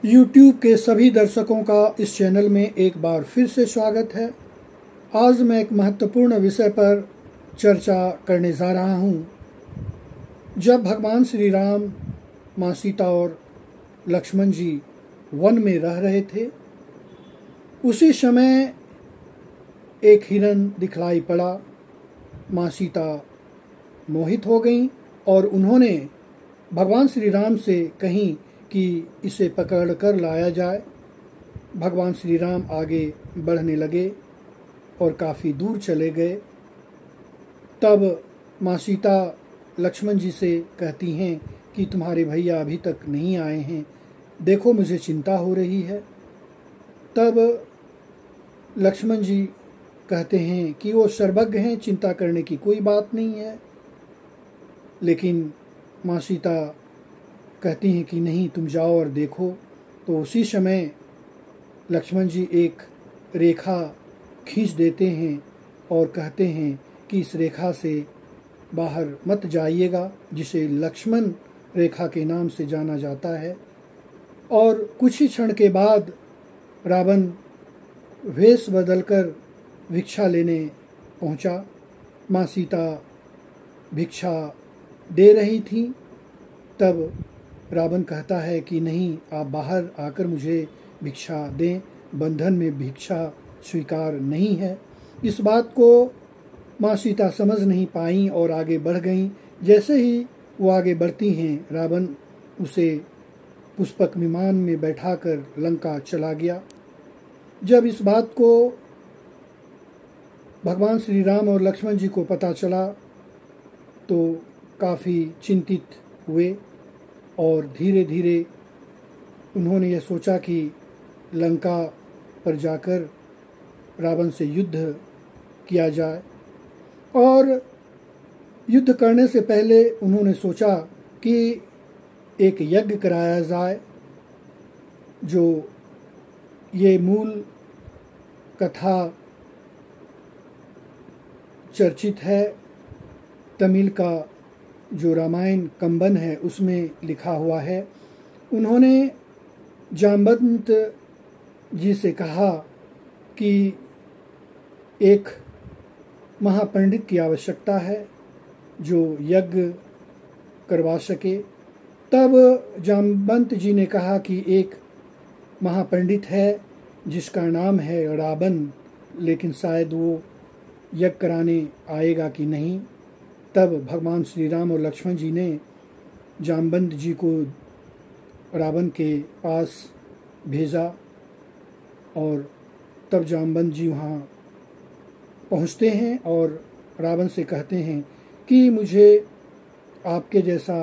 YouTube के सभी दर्शकों का इस चैनल में एक बार फिर से स्वागत है। आज मैं एक महत्वपूर्ण विषय पर चर्चा करने जा रहा हूँ। जब भगवान श्री राम, माँ सीता और लक्ष्मण जी वन में रह रहे थे, उसी समय एक हिरन दिखलाई पड़ा। माँ सीता मोहित हो गईं और उन्होंने भगवान श्री राम से कहीं कि इसे पकड़ कर लाया जाए। भगवान श्री राम आगे बढ़ने लगे और काफ़ी दूर चले गए। तब माँ सीता लक्ष्मण जी से कहती हैं कि तुम्हारे भैया अभी तक नहीं आए हैं, देखो मुझे चिंता हो रही है। तब लक्ष्मण जी कहते हैं कि वो सर्वज्ञ हैं, चिंता करने की कोई बात नहीं है। लेकिन माँ सीता कहती हैं कि नहीं, तुम जाओ और देखो। तो उसी समय लक्ष्मण जी एक रेखा खींच देते हैं और कहते हैं कि इस रेखा से बाहर मत जाइएगा, जिसे लक्ष्मण रेखा के नाम से जाना जाता है। और कुछ ही क्षण के बाद रावण वेश बदलकर भिक्षा लेने पहुंचा। माँ सीता भिक्षा दे रही थी। तब रावण कहता है कि नहीं, आप बाहर आकर मुझे भिक्षा दें, बंधन में भिक्षा स्वीकार नहीं है। इस बात को माँ सीता समझ नहीं पाई और आगे बढ़ गईं। जैसे ही वो आगे बढ़ती हैं, रावण उसे पुष्पक विमान में बैठाकर लंका चला गया। जब इस बात को भगवान श्री राम और लक्ष्मण जी को पता चला तो काफ़ी चिंतित हुए और धीरे धीरे उन्होंने ये सोचा कि लंका पर जाकर रावण से युद्ध किया जाए। और युद्ध करने से पहले उन्होंने सोचा कि एक यज्ञ कराया जाए। जो ये मूल कथा चर्चित है, तमिल का जो रामायण कंबन है उसमें लिखा हुआ है। उन्होंने जाम्बवंत जी से कहा कि एक महापंडित की आवश्यकता है जो यज्ञ करवा सके। तब जाम्बवंत जी ने कहा कि एक महापंडित है जिसका नाम है रावण, लेकिन शायद वो यज्ञ कराने आएगा कि नहीं। तब भगवान श्री राम और लक्ष्मण जी ने जाम्बवंत जी को रावण के पास भेजा और तब जाम्बवंत जी वहाँ पहुँचते हैं और रावण से कहते हैं कि मुझे आपके जैसा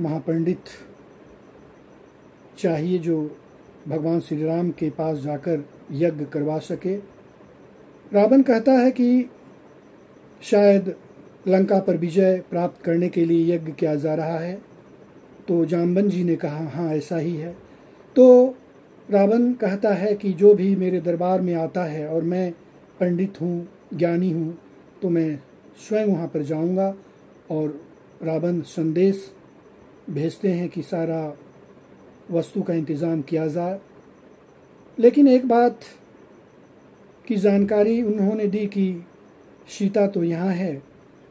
महापंडित चाहिए जो भगवान श्री राम के पास जाकर यज्ञ करवा सके। रावण कहता है कि शायद लंका पर विजय प्राप्त करने के लिए यज्ञ किया जा रहा है। तो जाम्बवंत जी ने कहा हाँ ऐसा ही है। तो रावण कहता है कि जो भी मेरे दरबार में आता है और मैं पंडित हूँ, ज्ञानी हूँ, तो मैं स्वयं वहाँ पर जाऊँगा। और रावण संदेश भेजते हैं कि सारा वस्तु का इंतज़ाम किया जाए। लेकिन एक बात की जानकारी उन्होंने दी कि सीता तो यहाँ है।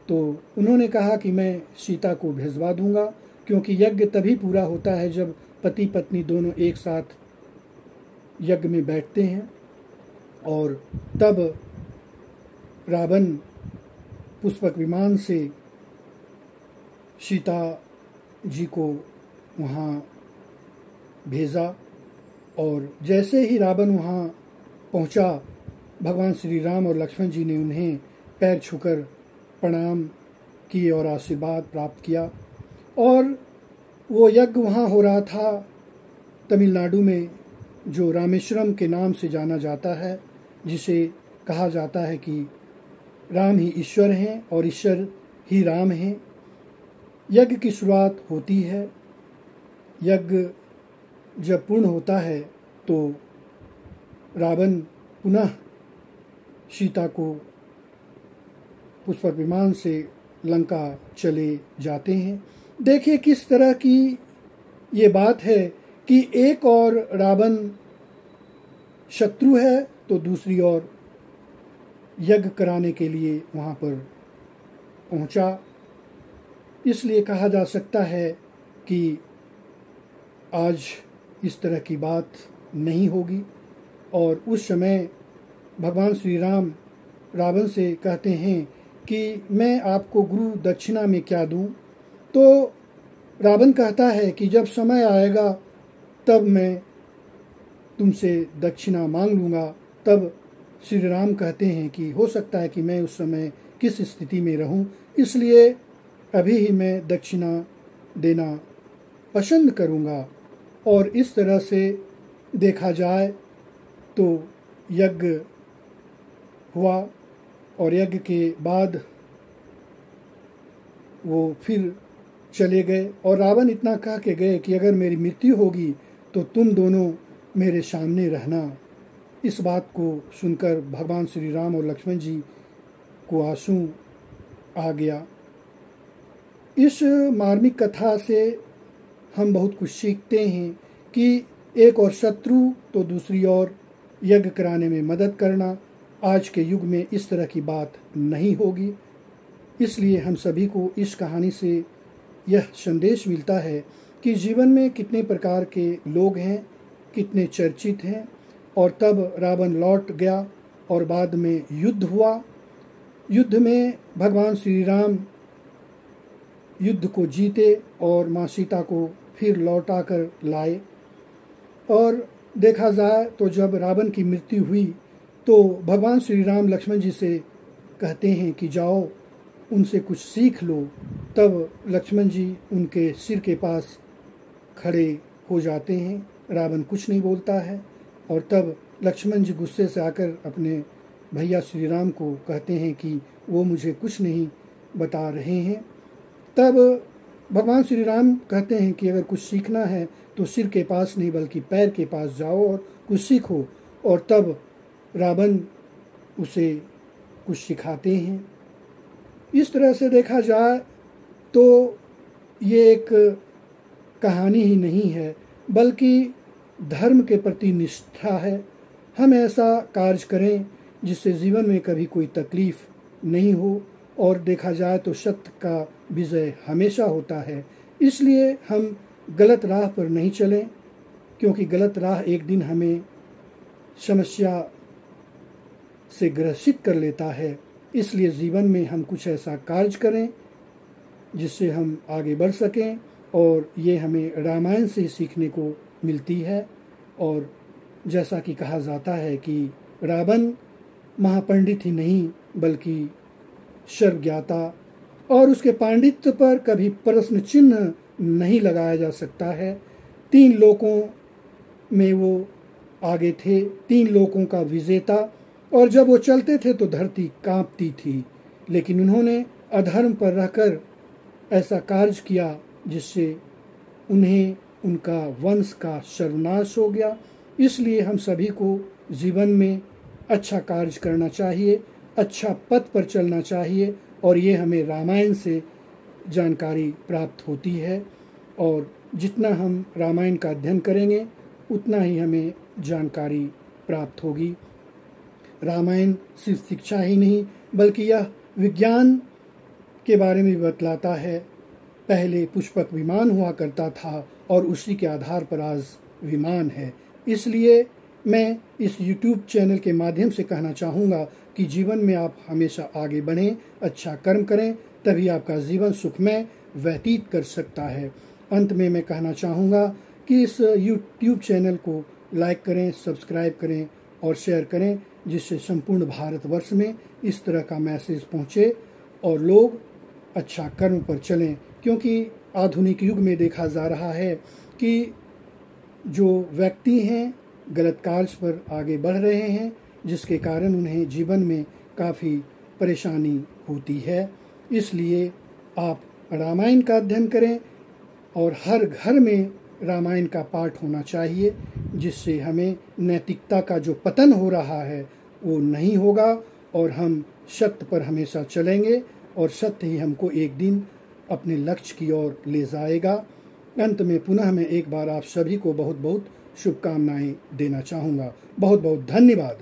तो उन्होंने कहा कि मैं सीता को भिजवा दूंगा, क्योंकि यज्ञ तभी पूरा होता है जब पति पत्नी दोनों एक साथ यज्ञ में बैठते हैं। और तब रावण पुष्पक विमान से सीता जी को वहाँ भेजा। और जैसे ही रावण वहाँ पहुँचा, भगवान श्री राम और लक्ष्मण जी ने उन्हें पैर छूकर प्रणाम किए और आशीर्वाद प्राप्त किया। और वो यज्ञ वहाँ हो रहा था तमिलनाडु में, जो रामेश्वरम के नाम से जाना जाता है, जिसे कहा जाता है कि राम ही ईश्वर हैं और ईश्वर ही राम हैं। यज्ञ की शुरुआत होती है। यज्ञ जब पूर्ण होता है तो रावण पुनः सीता को पुष्पक विमान से लंका चले जाते हैं। देखिए किस तरह की ये बात है कि एक और रावण शत्रु है तो दूसरी ओर यज्ञ कराने के लिए वहाँ पर पहुँचा। इसलिए कहा जा सकता है कि आज इस तरह की बात नहीं होगी। और उस समय भगवान श्री राम रावण से कहते हैं कि मैं आपको गुरु दक्षिणा में क्या दूं। तो रावण कहता है कि जब समय आएगा तब मैं तुमसे दक्षिणा मांग लूँगा। तब श्री राम कहते हैं कि हो सकता है कि मैं उस समय किस स्थिति में रहूं, इसलिए अभी ही मैं दक्षिणा देना पसंद करूँगा। और इस तरह से देखा जाए तो यज्ञ हुआ और यज्ञ के बाद वो फिर चले गए और रावण इतना कह के गए कि अगर मेरी मृत्यु होगी तो तुम दोनों मेरे सामने रहना। इस बात को सुनकर भगवान श्री राम और लक्ष्मण जी को आंसू आ गया। इस मार्मिक कथा से हम बहुत कुछ सीखते हैं कि एक और शत्रु तो दूसरी ओर यज्ञ कराने में मदद करना। आज के युग में इस तरह की बात नहीं होगी। इसलिए हम सभी को इस कहानी से यह संदेश मिलता है कि जीवन में कितने प्रकार के लोग हैं, कितने चर्चित हैं। और तब रावण लौट गया और बाद में युद्ध हुआ। युद्ध में भगवान श्री राम युद्ध को जीते और माँ सीता को फिर लौटा कर लाए। और देखा जाए तो जब रावण की मृत्यु हुई तो भगवान श्री राम लक्ष्मण जी से कहते हैं कि जाओ उनसे कुछ सीख लो। तब लक्ष्मण जी उनके सिर के पास खड़े हो जाते हैं। रावण कुछ नहीं बोलता है और तब लक्ष्मण जी गुस्से से आकर अपने भैया श्री राम को कहते हैं कि वो मुझे कुछ नहीं बता रहे हैं। तब भगवान श्री राम कहते हैं कि अगर कुछ सीखना है तो सिर के पास नहीं बल्कि पैर के पास जाओ और कुछ सीखो। और तब रावण उसे कुछ सिखाते हैं। इस तरह से देखा जाए तो ये एक कहानी ही नहीं है बल्कि धर्म के प्रति निष्ठा है। हम ऐसा कार्य करें जिससे जीवन में कभी कोई तकलीफ नहीं हो। और देखा जाए तो सत्य का विजय हमेशा होता है। इसलिए हम गलत राह पर नहीं चलें, क्योंकि गलत राह एक दिन हमें समस्या से ग्रसित कर लेता है। इसलिए जीवन में हम कुछ ऐसा कार्य करें जिससे हम आगे बढ़ सकें। और ये हमें रामायण से सीखने को मिलती है। और जैसा कि कहा जाता है कि रावण महापंडित ही नहीं बल्कि सर्वज्ञाता, और उसके पांडित्य पर कभी प्रश्न चिन्ह नहीं लगाया जा सकता है। 3 लोकों में वो आगे थे, 3 लोकों का विजेता। और जब वो चलते थे तो धरती कांपती थी, लेकिन उन्होंने अधर्म पर रहकर ऐसा कार्य किया जिससे उन्हें उनका वंश का सर्वनाश हो गया। इसलिए हम सभी को जीवन में अच्छा कार्य करना चाहिए, अच्छा पथ पर चलना चाहिए। और ये हमें रामायण से जानकारी प्राप्त होती है। और जितना हम रामायण का अध्ययन करेंगे उतना ही हमें जानकारी प्राप्त होगी। रामायण सिर्फ शिक्षा ही नहीं बल्कि यह विज्ञान के बारे में बतलाता है। पहले पुष्पक विमान हुआ करता था और उसी के आधार पर आज विमान है। इसलिए मैं इस YouTube चैनल के माध्यम से कहना चाहूँगा कि जीवन में आप हमेशा आगे बढ़ें, अच्छा कर्म करें, तभी आपका जीवन सुखमय व्यतीत कर सकता है। अंत में मैं कहना चाहूँगा कि इस YouTube चैनल को लाइक करें, सब्सक्राइब करें और शेयर करें, जिससे संपूर्ण भारतवर्ष में इस तरह का मैसेज पहुँचे और लोग अच्छा कर्म पर चलें। क्योंकि आधुनिक युग में देखा जा रहा है कि जो व्यक्ति हैं गलत कार्य पर आगे बढ़ रहे हैं, जिसके कारण उन्हें जीवन में काफ़ी परेशानी होती है। इसलिए आप रामायण का अध्ययन करें और हर घर में रामायण का पाठ होना चाहिए, जिससे हमें नैतिकता का जो पतन हो रहा है वो नहीं होगा और हम सत्य पर हमेशा चलेंगे और सत्य ही हमको एक दिन अपने लक्ष्य की ओर ले जाएगा। अंत में पुनः मैं एक बार आप सभी को बहुत बहुत शुभकामनाएं देना चाहूँगा। बहुत बहुत धन्यवाद।